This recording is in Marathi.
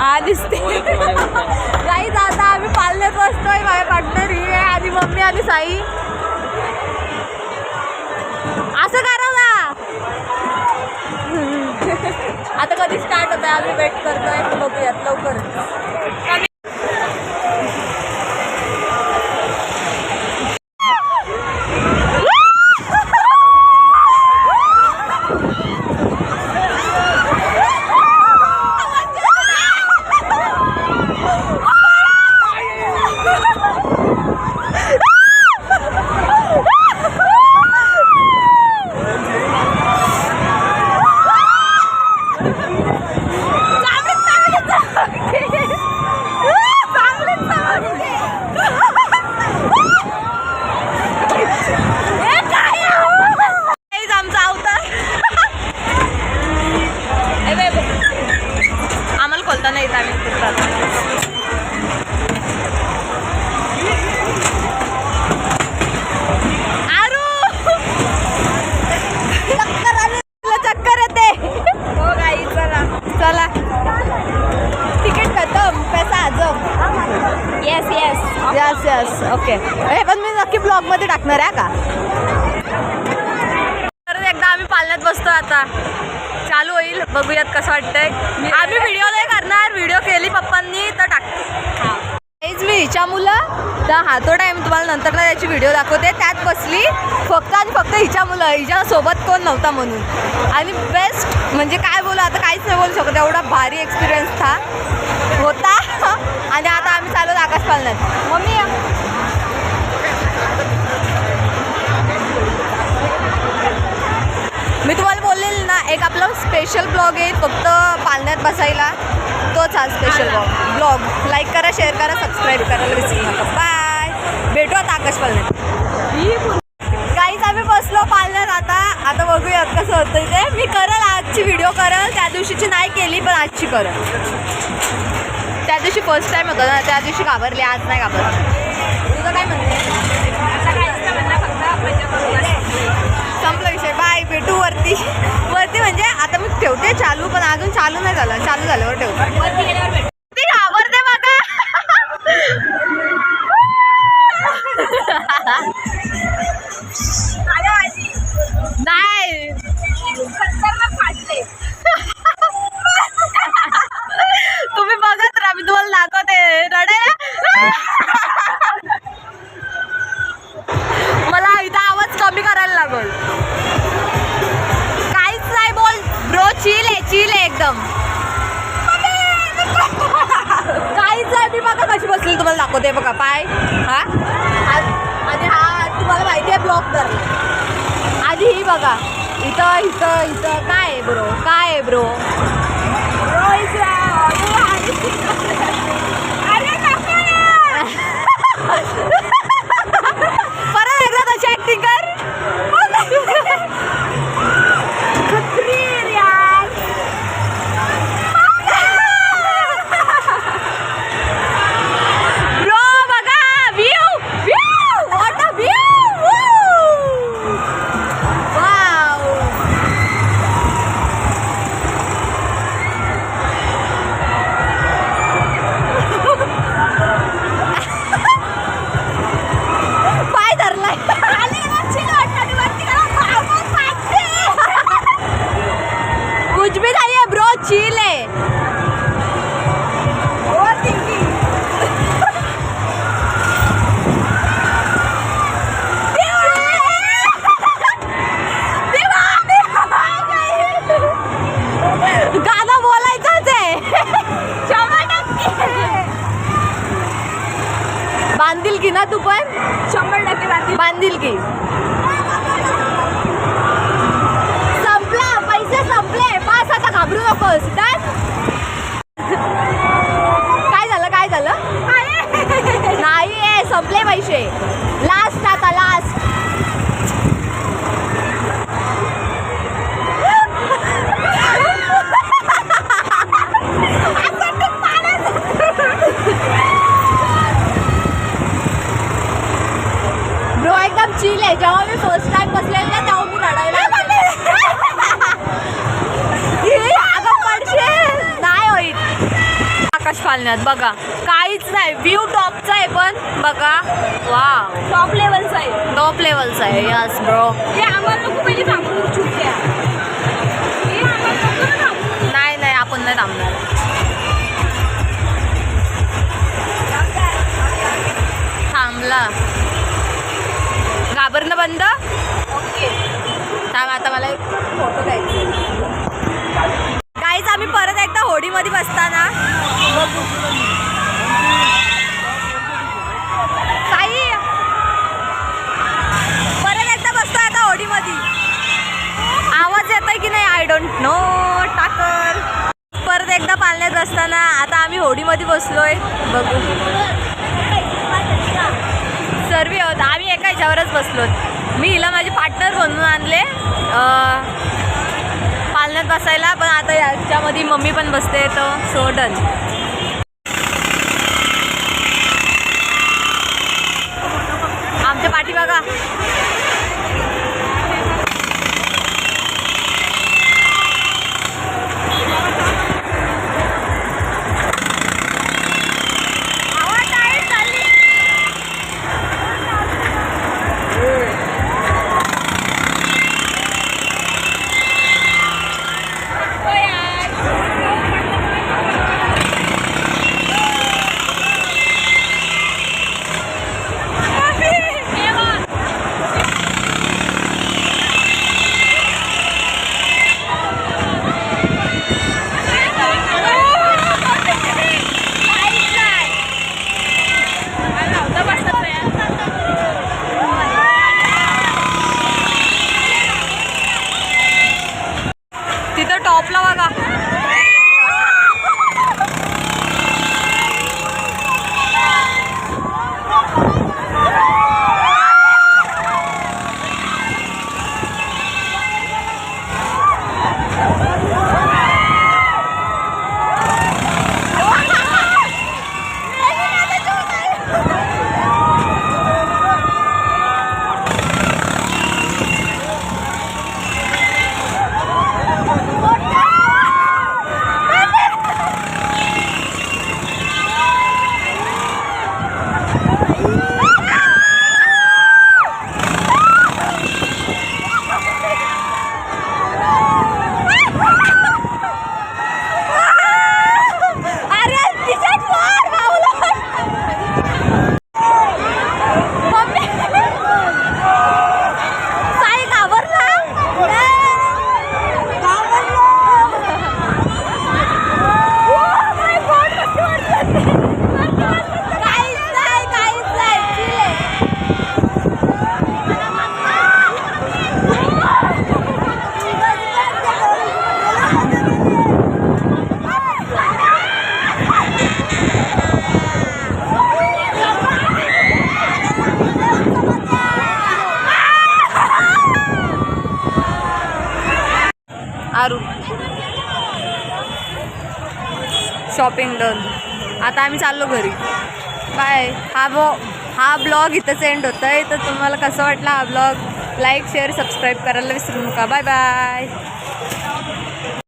हा दिसते गाईज. आता आम्ही पालण्यात बसतोय. माझ्या पार्टनर ही आहे, आधी मम्मी आणि साई. असं करा ना. आता कधी स्टार्ट होत आहे आम्ही वेट करतोय. बघूयात लवकर. आम्हाला खोलता नाही येत. चक्कर येते. हो गाई चला चला. तिकीट खतम, पैसा आजम. Yes yes yes yes okay. हे पण मी नक्की ब्लॉग मध्ये टाकणार आहे का. तर एकदा आम्ही पालण्यात बसतो. आता चालू होईल, बघूयात कसं वाटतंय. आम्ही व्हिडिओ नाही करणार, व्हिडिओ केली पप्पांनी तर टाकते. मी हिच्या मुलं तर हा तो टाइम तुम्हाला नंतर ना त्याची व्हिडिओ दाखवते. त्यात बसली फक्त आणि फक्त हिच्या मुलं, हिच्यासोबत कोण नव्हता म्हणून. आणि बेस्ट म्हणजे काय बोलू आता, काहीच नाही बोलू शकत, एवढा भारी एक्सपिरियन्स होता. आणि आता आम्ही चालू आकाश पालण्यात. मम्मी मी तुम्हाला बोललेलं ना, एक आपला स्पेशल ब्लॉग आहे फक्त पालण्यात बसायला, तोच हा स्पेशल ब्लॉग. लाईक करा, शेअर करा, सबस्क्राईब करायला विसरू नका. बाय, भेटू आता आकाश पालण्यात. काहीच आम्ही बसलो पालण्यात. आता बघूयात कसं होतं ते. मी करल आजची व्हिडिओ करल, त्या दिवशीची नाही केली पण आजची करल. त्या दिवशी फर्स्ट टाइम होतं ना, त्या दिवशी घाबरले, आज नाही घाबरले. तुझं काय म्हणते. संपला विषय. बाय, भेटू वरती. वरती म्हणजे आता मी ठेवते चालू, पण अजून चालू नाही झालं. चालू झाल्यावर ठेवते. ती घाबरते बघा. नाही तुम्ही बघत राहा, मी तुम्हाला दाखवते. रडायला मला इथं आवाज कमी करायला लागल. काहीच नाही बोल ब्रो. चिल आहे एकदम. काहीच नाही. मी बघा कशी बसली तुम्हाला दाखवते. बघा पाय हा, आणि हा तुम्हाला माहिती आहे ब्लॉक धरला. आधी ही बघा, इथं इथं इथं काय आहे ब्रो, काय आहे ब्रो. परत एकदा तशी ऍक्टिंग कर. कुछ भी नहीं है ब्रो, चिल है. गाणं बोलायचंच आहे. बांधील की ना तू पण. 100% बांधील की. संपले पास. आता घाबरू नकोस. काय झालं नाही. संपले पैसे. लास्ट आता लास्ट. ब्रो एकदम चिल आहे. जेव्हा मी फर्स्ट टाइम बसलेले ना तेव्हा मी रडायला. अगं पडशे. पालण्यात बघा, काहीच नाही. व्ह्यू टॉपचा आहे पण बघा, वा टॉप लेवलचा आहे. टॉप लेवलचा आहे. Yes bro. ते आम्हाला नको पहिले थांबून चुकत्या. हे आम्हाला नको ना थांबून. नाही नाही, आपण नाही थांबणार. थांबला. घाबरणं बंद. ओके. थांब, आता मला एक फोटो घ्यायचा. काहीच आम्ही परत एकदा होडीमध्ये बसताना काही परत एकदा बसतोय आता होडीमध्ये. आवाज येतोय की नाही आय डोंट नो. टाकर परत एकदा पालण्यात बसताना आता आम्ही होडीमध्ये बसलोय. बघू सर्व होत. आम्ही एका ह्याच्यावरच बसलो. मी हिला माझी पार्टनर बनवून आणले पालण्यात बसायला, पण आता याच्यामध्ये मम्मी पण बसते तर सो डन. आमच्या पाठी बघा. तिथं टॉपला बघा. आरू शॉपिंग डन. आता आम्ही चाललो घरी. बाय. हा ब्लॉग इथंच एंड होत आहे. तर तुम्हाला कसं वाटला हा ब्लॉग, लाईक शेअर सबस्क्राईब करायला विसरू नका. Bye bye.